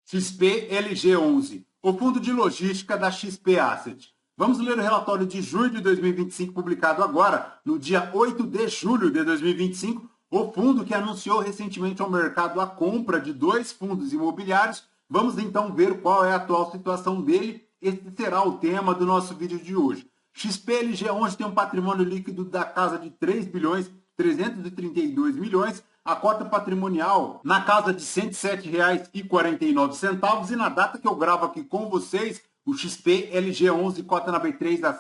XPLG11, o fundo de logística da XP Asset. Vamos ler o relatório de julho de 2025, publicado agora, no dia 8 de julho de 2025, o fundo que anunciou recentemente ao mercado a compra de 2 fundos imobiliários. Vamos então ver qual é a atual situação dele. Esse será o tema do nosso vídeo de hoje. XPLG11 tem um patrimônio líquido da casa de 3 bilhões 332 milhões, a cota patrimonial na casa de R$ 107,49, e na data que eu gravo aqui com vocês, o XPLG11 cota na B3 a R$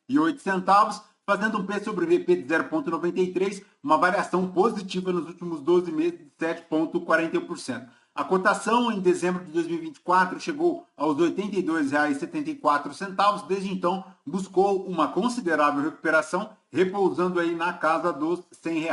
100,08, fazendo um P sobre VP de 0,93, uma variação positiva nos últimos 12 meses de 7,41%. A cotação em dezembro de 2024 chegou aos R$ 82,74, desde então buscou uma considerável recuperação, repousando aí na casa dos R$ 100.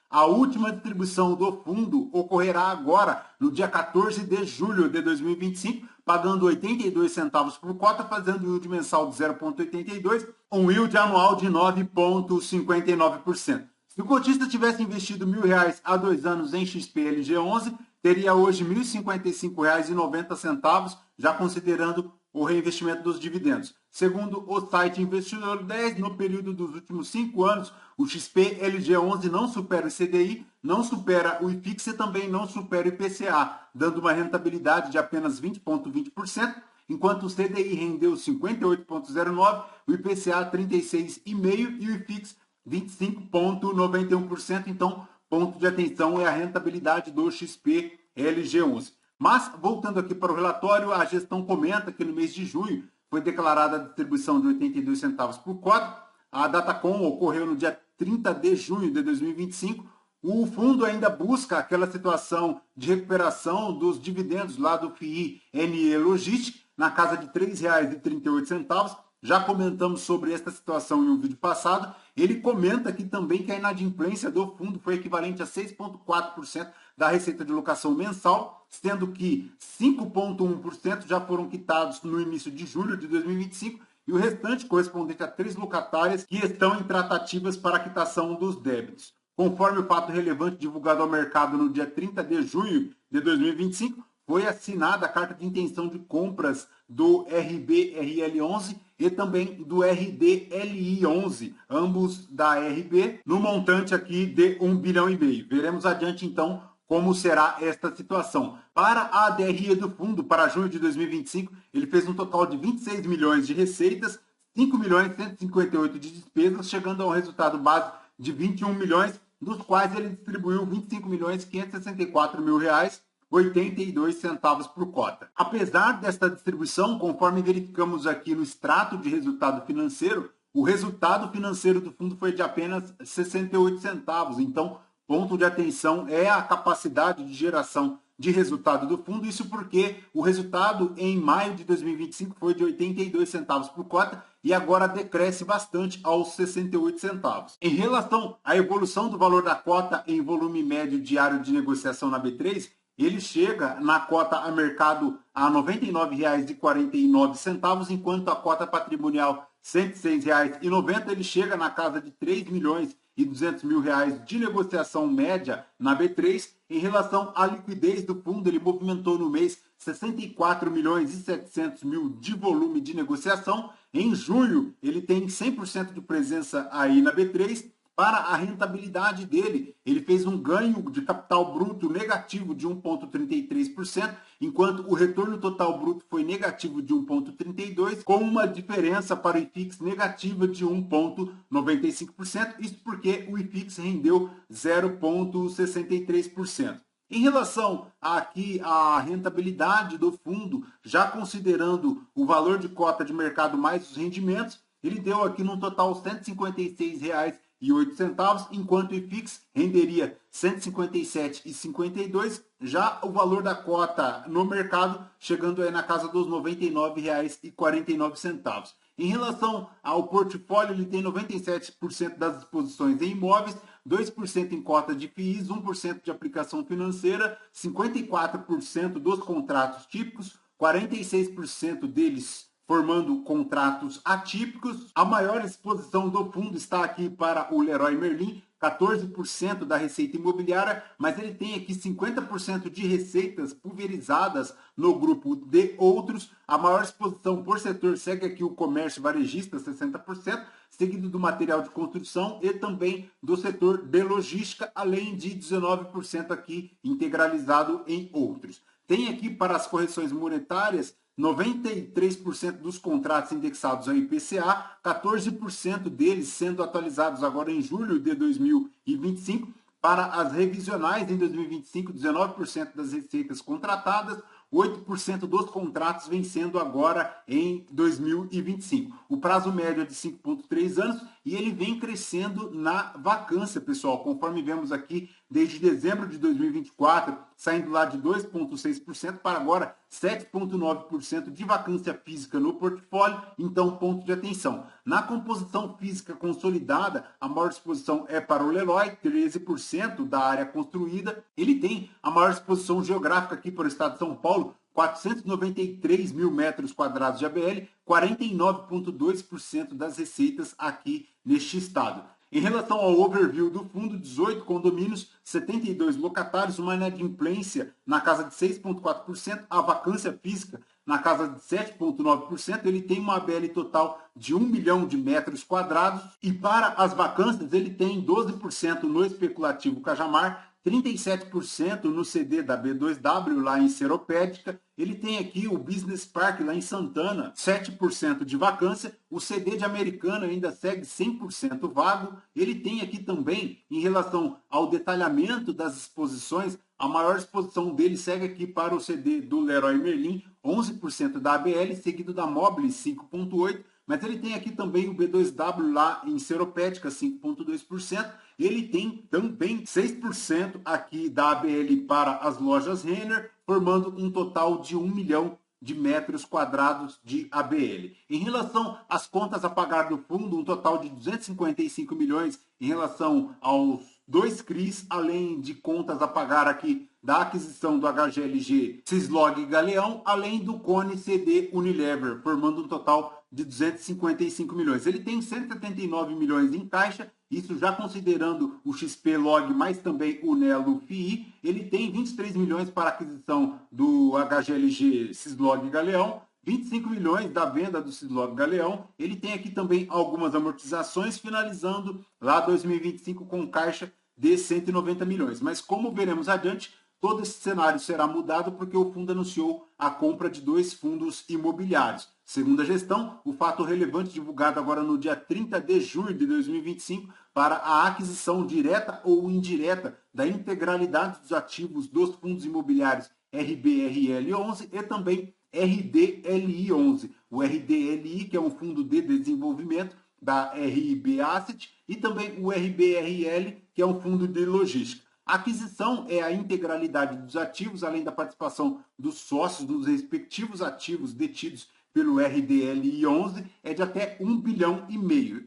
A última distribuição do fundo ocorrerá agora, no dia 14 de julho de 2025, pagando 82 centavos por cota, fazendo um yield mensal de 0,82, um yield anual de 9,59%. Se o cotista tivesse investido R$ 1.000 há 2 anos em XPLG11, teria hoje R$ 1.055,90, já considerando o reinvestimento dos dividendos. Segundo o site Investidor 10, no período dos últimos 5 anos, o XPLG11 não supera o CDI, não supera o IFIX e também não supera o IPCA, dando uma rentabilidade de apenas 20,20%, enquanto o CDI rendeu 58,09%, o IPCA 36,5% e o IFIX 25,91%. Então, ponto de atenção é a rentabilidade do XPLG11. Mas, voltando aqui para o relatório, a gestão comenta que no mês de junho foi declarada a distribuição de 82 centavos por cota. A Datacom ocorreu no dia 30 de junho de 2025. O fundo ainda busca aquela situação de recuperação dos dividendos lá do FII NE Logistic, na casa de R$ 3,38. Já comentamos sobre esta situação em um vídeo passado. Ele comenta aqui também que a inadimplência do fundo foi equivalente a 6,4% da receita de locação mensal, sendo que 5,1% já foram quitados no início de julho de 2025 e o restante correspondente a 3 locatárias que estão em tratativas para a quitação dos débitos. Conforme o fato relevante divulgado ao mercado no dia 30 de junho de 2025, foi assinada a carta de intenção de compras do RBRL11 e também do RDLI11, ambos da RB, no montante aqui de 1,5 bilhão. Veremos adiante, então, como será esta situação. Para a ADRE do fundo, para junho de 2025, ele fez um total de 26 milhões de receitas, 5 milhões 158 de despesas, chegando a um resultado base de 21 milhões, dos quais ele distribuiu 25 milhões 564 mil reais, 82 centavos por cota. Apesar desta distribuição, conforme verificamos aqui no extrato de resultado financeiro, o resultado financeiro do fundo foi de apenas 68 centavos. Então, ponto de atenção é a capacidade de geração de resultado do fundo, isso porque o resultado em maio de 2025 foi de 82 centavos por cota e agora decresce bastante aos 68 centavos. Em relação à evolução do valor da cota em volume médio diário de negociação na B3, ele chega na cota a mercado a R$ 99,49, enquanto a cota patrimonial R$ 106,90, ele chega na casa de 3 milhões e 200 mil reais de negociação média na B3. Em relação à liquidez do fundo, ele movimentou no mês 64 milhões e 700 mil de volume de negociação. Em julho, ele tem 100% de presença aí na B3. Para a rentabilidade dele, ele fez um ganho de capital bruto negativo de 1,33%, enquanto o retorno total bruto foi negativo de 1,32%, com uma diferença para o IFIX negativa de 1,95%, isso porque o IFIX rendeu 0,63%. Em relação aqui à rentabilidade do fundo, já considerando o valor de cota de mercado mais os rendimentos, ele deu aqui num total R$ 156,08, enquanto o IFIX renderia R$ 157,52, já o valor da cota no mercado chegando aí na casa dos R$ 99,49. Em relação ao portfólio, ele tem 97% das exposições em imóveis, 2% em cota de FIIs, 1% de aplicação financeira, 54% dos contratos típicos, 46% deles formando contratos atípicos. A maior exposição do fundo está aqui para o Leroy Merlin, 14% da receita imobiliária, mas ele tem aqui 50% de receitas pulverizadas no grupo de outros. A maior exposição por setor segue aqui o comércio varejista, 60%, seguido do material de construção e também do setor de logística, além de 19% aqui integralizado em outros. Tem aqui para as correções monetárias 93% dos contratos indexados ao IPCA, 14% deles sendo atualizados agora em julho de 2025. Para as revisionais em 2025, 19% das receitas contratadas, 8% dos contratos vencendo agora em 2025. O prazo médio é de 5,3 anos e ele vem crescendo na vacância, pessoal, conforme vemos aqui desde dezembro de 2024, saindo lá de 2,6% para agora 7,9% de vacância física no portfólio. Então, ponto de atenção. Na composição física consolidada, a maior exposição é para o Leroy, 13% da área construída. Ele tem a maior exposição geográfica aqui para o estado de São Paulo, 493 mil metros quadrados de ABL, 49,2% das receitas aqui neste estado. Em relação ao overview do fundo, 18 condomínios, 72 locatários, uma inadimplência na casa de 6,4%, a vacância física na casa de 7,9%, ele tem uma ABL total de 1 milhão de metros quadrados e para as vacâncias ele tem 12% no especulativo Cajamar, 37% no CD da B2W lá em Seropédica. Ele tem aqui o Business Park lá em Santana, 7% de vacância. O CD de Americana ainda segue 100% vago. Ele tem aqui também, em relação ao detalhamento das exposições, a maior exposição dele segue aqui para o CD do Leroy Merlin, 11% da ABL, seguido da Mobile, 5,8%. Mas ele tem aqui também o B2W lá em Seropédica, 5,2%. Ele tem também 6% aqui da ABL para as lojas Renner, formando um total de 1 milhão de metros quadrados de ABL. Em relação às contas a pagar do fundo, um total de 255 milhões em relação aos 2 CRIs, além de contas a pagar aqui da aquisição do HGLG, Cislog e Galeão, além do Cone CD Unilever, formando um total de 255 milhões. Ele tem 179 milhões em caixa, isso já considerando o XP Log, mas também o Nelo FII. Ele tem 23 milhões para a aquisição do HGLG Cislog e Galeão, 25 milhões da venda do Cislog Galeão. Ele tem aqui também algumas amortizações, finalizando lá 2025 com caixa de 190 milhões. Mas como veremos adiante, todo esse cenário será mudado porque o fundo anunciou a compra de 2 fundos imobiliários. Segundo a gestão, o fato relevante divulgado agora no dia 30 de julho de 2025 para a aquisição direta ou indireta da integralidade dos ativos dos fundos imobiliários RBRL11 e também RDLI11. O RDLI, que é um fundo de desenvolvimento da RIB Asset, e também o RBRL, que é um fundo de logística. A aquisição é a integralidade dos ativos, além da participação dos sócios dos respectivos ativos detidos pelo RDLI11, é de até 1,5 bilhão.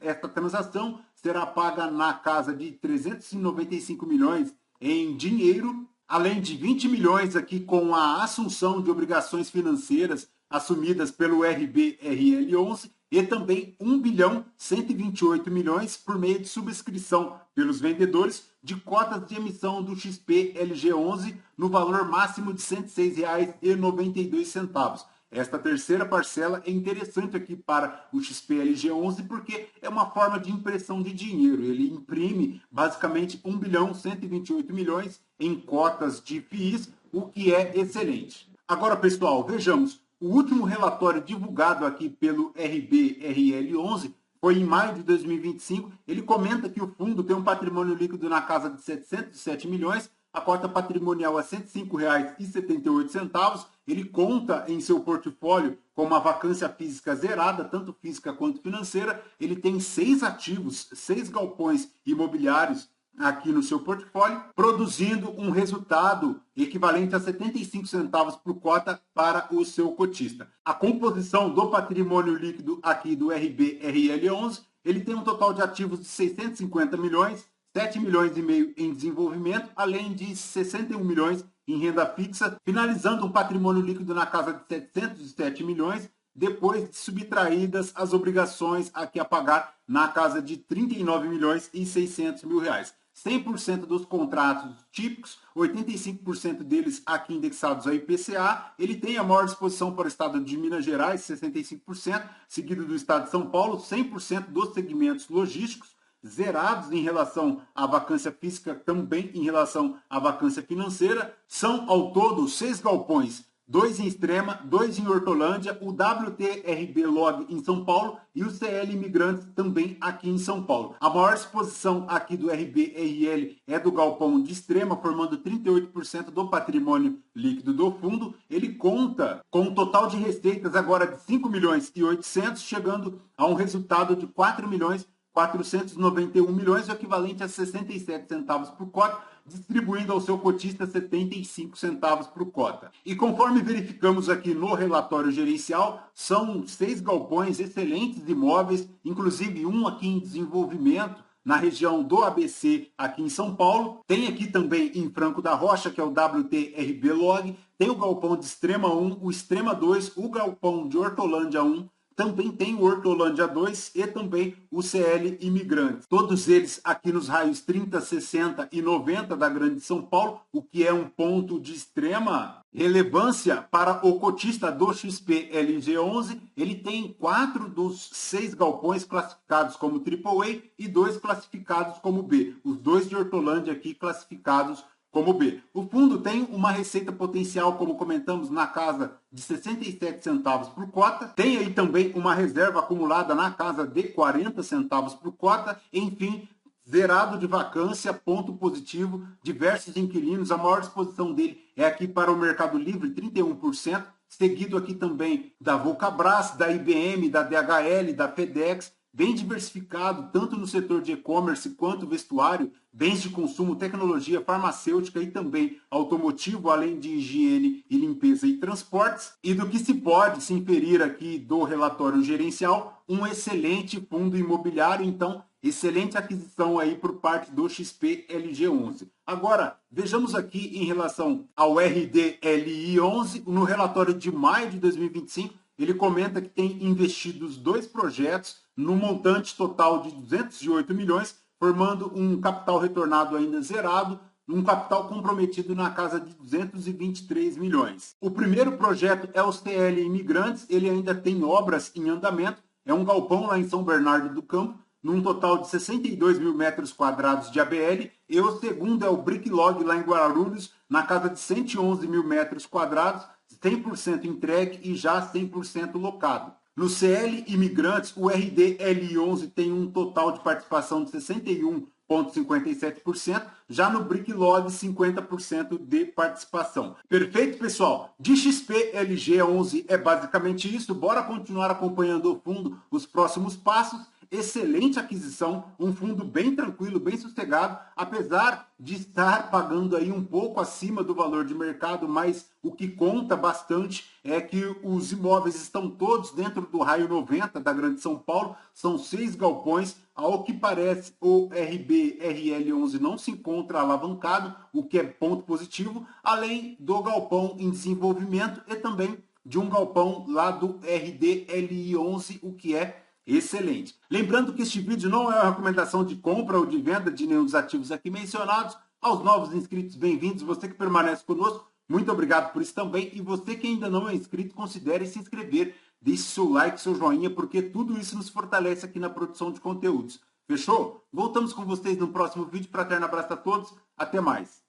Esta transação será paga na casa de 395 milhões em dinheiro, além de 20 milhões aqui com a assunção de obrigações financeiras assumidas pelo RBRL11 e também 1 bilhão 128 milhões por meio de subscrição pelos vendedores de cotas de emissão do XP LG11 no valor máximo de R$ 106,92. Esta terceira parcela é interessante aqui para o XP LG11 porque é uma forma de impressão de dinheiro. Ele imprime basicamente 1 bilhão 128 milhões em cotas de FIIs, o que é excelente. Agora, pessoal, vejamos. O último relatório divulgado aqui pelo RBRL11 foi em maio de 2025. Ele comenta que o fundo tem um patrimônio líquido na casa de 707 milhões, a cota patrimonial é R$ 105,78. Ele conta em seu portfólio com uma vacância física zerada, tanto física quanto financeira. Ele tem 6 ativos, 6 galpões imobiliários aqui no seu portfólio, produzindo um resultado equivalente a 75 centavos por cota para o seu cotista. A composição do patrimônio líquido aqui do RBRL11, ele tem um total de ativos de 650 milhões, 7 milhões e meio em desenvolvimento, além de 61 milhões em renda fixa, finalizando um patrimônio líquido na casa de 707 milhões, depois de subtraídas as obrigações aqui a pagar na casa de 39 milhões e 600 mil reais. 100% dos contratos típicos, 85% deles aqui indexados a IPCA. Ele tem a maior disposição para o estado de Minas Gerais, 65%, seguido do estado de São Paulo, 100% dos segmentos logísticos, zerados em relação à vacância física, também em relação à vacância financeira. São, ao todo, 6 galpões, 2 em Extrema, 2 em Hortolândia, o WTRB Log em São Paulo e o CL Imigrantes também aqui em São Paulo. A maior exposição aqui do RBRL é do galpão de Extrema, formando 38% do patrimônio líquido do fundo. Ele conta com um total de receitas agora de 5 milhões e 800, chegando a um resultado de 4 milhões 491 milhões, o equivalente a 67 centavos por cota, distribuindo ao seu cotista 75 centavos por cota. E conforme verificamos aqui no relatório gerencial, são 6 galpões, excelentes imóveis, inclusive um aqui em desenvolvimento, na região do ABC, aqui em São Paulo. Tem aqui também em Franco da Rocha, que é o WTRB Log, tem o galpão de Extrema 1, o Extrema 2, o galpão de Hortolândia 1, também tem o Hortolândia 2 e também o CL Imigrantes. Todos eles aqui nos raios 30, 60 e 90 da Grande São Paulo, o que é um ponto de extrema relevância para o cotista do XP-LG11. Ele tem 4 dos 6 galpões classificados como AAA e 2 classificados como B. Os 2 de Hortolândia aqui classificados como B. O fundo tem uma receita potencial, como comentamos, na casa de 67 centavos por cota. Tem aí também uma reserva acumulada na casa de 40 centavos por cota. Enfim, zerado de vacância, ponto positivo, diversos inquilinos. A maior exposição dele é aqui para o Mercado Livre, 31%, seguido aqui também da Vulcabras, da IBM, da DHL, da FedEx, bem diversificado, tanto no setor de e-commerce quanto vestuário, bens de consumo, tecnologia, farmacêutica e também automotivo, além de higiene e limpeza e transportes. E do que se pode se inferir aqui do relatório gerencial, um excelente fundo imobiliário, então, excelente aquisição aí por parte do XP-LG11. Agora, vejamos aqui em relação ao RDLI11, no relatório de maio de 2025, ele comenta que tem investidos 2 projetos no montante total de 208 milhões, formando um capital retornado ainda zerado, um capital comprometido na casa de 223 milhões. O primeiro projeto é o CL Imigrantes, ele ainda tem obras em andamento, é um galpão lá em São Bernardo do Campo, num total de 62 mil metros quadrados de ABL, e o segundo é o Bricklog lá em Guarulhos, na casa de 111 mil metros quadrados, 100% entregue e já 100% locado. No CL Imigrantes, o RDL11 tem um total de participação de 61,57%, já no Bricklog 50% de participação. Perfeito, pessoal? De XP-LG11 é basicamente isso. Bora continuar acompanhando o fundo, os próximos passos. Excelente aquisição, um fundo bem tranquilo, bem sossegado, apesar de estar pagando aí um pouco acima do valor de mercado, mas o que conta bastante é que os imóveis estão todos dentro do raio 90 da Grande São Paulo, são 6 galpões. Ao que parece, o RBRL11 não se encontra alavancado, o que é ponto positivo, além do galpão em desenvolvimento e também de um galpão lá do RDLI11, o que é excelente. Lembrando que este vídeo não é uma recomendação de compra ou de venda de nenhum dos ativos aqui mencionados. Aos novos inscritos, bem-vindos. Você que permanece conosco, muito obrigado por isso também. E você que ainda não é inscrito, considere se inscrever. Deixe seu like, seu joinha, porque tudo isso nos fortalece aqui na produção de conteúdos. Fechou? Voltamos com vocês no próximo vídeo. Fraterno abraço a todos. Até mais.